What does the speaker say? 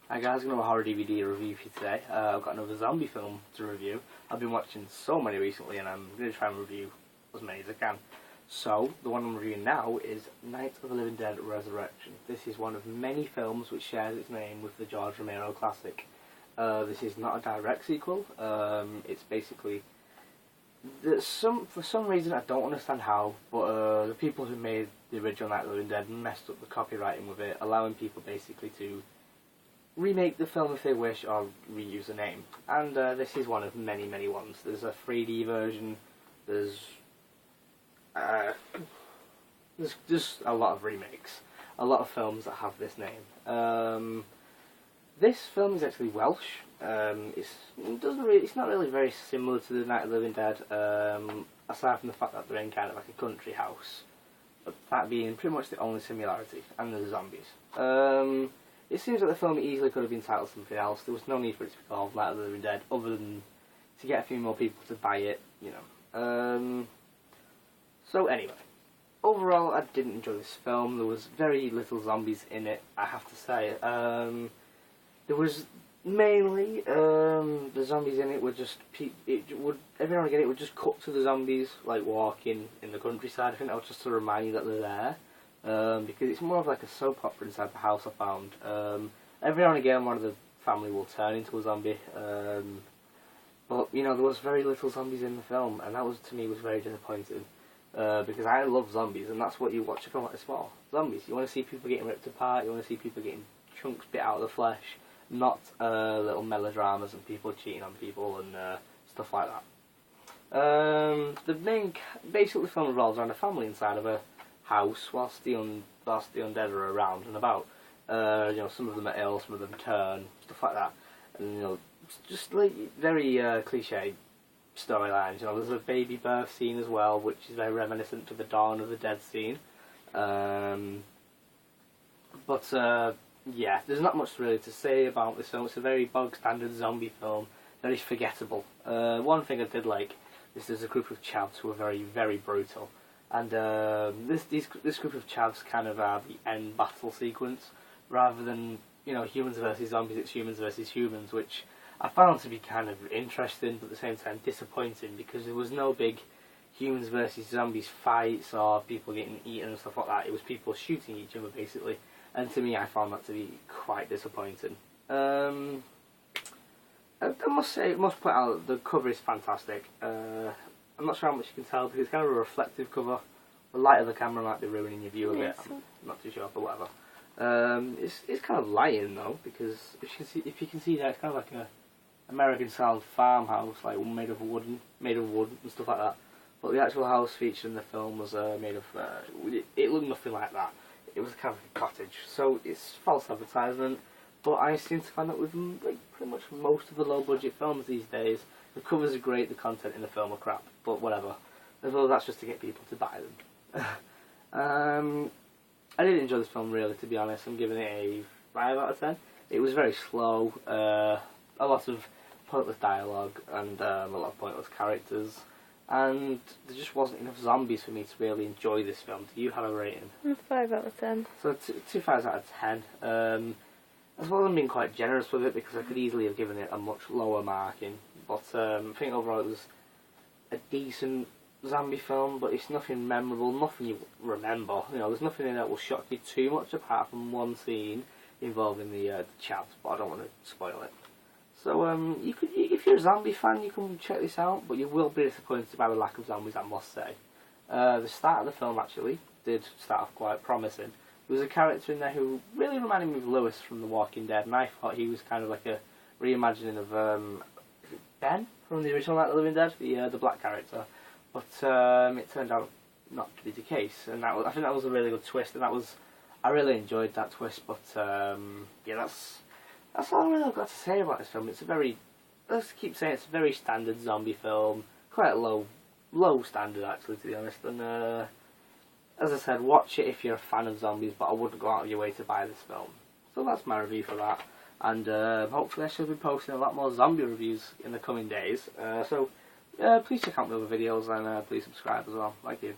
Hi guys, I'm going to have a horror DVD review for you today. I've got another zombie film to review. I've been watching so many recently and I'm going to try and review as many as I can. So, the one I'm reviewing now is Night of the Living Dead Resurrection. This is one of many films which shares its name with the George Romero classic. This is not a direct sequel. It's basically... for some reason, I don't understand how, but the people who made the original Night of the Living Dead messed up the copywriting with it, allowing people basically to remake the film if they wish, or reuse the name. And this is one of many, many ones. There's a 3D version, there's just a lot of remakes. A lot of films that have this name. This film is actually Welsh. It's not really very similar to the Night of the Living Dead, aside from the fact that they're in kind of like a country house. But that being pretty much the only similarity, and there's zombies. It seems like the film easily could have been titled something else. There was no need for it to be called Night of the Living Dead, other than to get a few more people to buy it, you know. So anyway, overall I didn't enjoy this film. There was very little zombies in it, I have to say. There was mainly, the zombies in it were just, every now and again it would just cut to the zombies, like walking in the countryside. I think that was just to remind you that they're there. Because it's more of like a soap opera inside the house, I found. Every now and again one of the family will turn into a zombie, but you know, there was very little zombies in the film, and that was, to me, was very disappointing, because I love zombies, and that's what you watch a film like this for. Zombies. You want to see people getting ripped apart, you want to see people getting chunks bit out of the flesh, not little melodramas and people cheating on people and stuff like that. Basically the film revolves around a family inside of a house whilst the undead are around and about. You know, some of them are ill, some of them turn, stuff like that. And you know, just like very cliche storylines. You know, there's a baby birth scene as well, which is very reminiscent to the Dawn of the Dead scene. Yeah, there's not much really to say about this film. It's a very bog standard zombie film, very forgettable. One thing I did like is there's a group of chavs who are very, very brutal. And this group of chavs kind of are the end battle sequence, rather than, you know, humans versus zombies. It's humans versus humans, which I found to be kind of interesting, but at the same time disappointing, because there was no big humans versus zombies fights or people getting eaten and stuff like that. It was people shooting each other basically, and to me I found that to be quite disappointing. I must point out the cover is fantastic. I'm not sure how much you can tell because it's kind of a reflective cover. The light of the camera might be ruining your view a bit. I'm not too sure, but whatever. It's kind of lighting though, because if you can see that, it's kind of like a American style farmhouse, like made of wood and stuff like that. But the actual house featured in the film was made of. It looked nothing like that. It was kind of a cottage, so it's false advertisement. But I seem to find that with like pretty much most of the low budget films these days, the covers are great, the content in the film are crap, but whatever. As well, that's just to get people to buy them. I didn't enjoy this film really, to be honest. I'm giving it a 5 out of 10. It was very slow, a lot of pointless dialogue and a lot of pointless characters, and there just wasn't enough zombies for me to really enjoy this film. Do you have a rating? 5 out of 10. So 2 5s out of 10. As well as I'm being quite generous with it, because I could easily have given it a much lower marking, but I think overall it was a decent zombie film, but it's nothing memorable, nothing you remember. You know, there's nothing in that will shock you too much apart from one scene involving the chavs, but I don't want to spoil it. So if you're a zombie fan, you can check this out, but you will be disappointed by the lack of zombies, I must say. The start of the film actually did start off quite promising. There was a character in there who really reminded me of Lewis from The Walking Dead, and I thought he was kind of like a reimagining of Ben from the original Night of the Living Dead, the black character. But it turned out not to be the case, and I think that was a really good twist, and I really enjoyed that twist. But yeah, that's all I really got to say about this film. It's a very, let's keep saying, it's a very standard zombie film, quite low standard actually, to be honest. And as I said, watch it if you're a fan of zombies, but I wouldn't go out of your way to buy this film. So that's my review for that, and hopefully I shall be posting a lot more zombie reviews in the coming days. So please check out my other videos, and please subscribe as well. Thank you.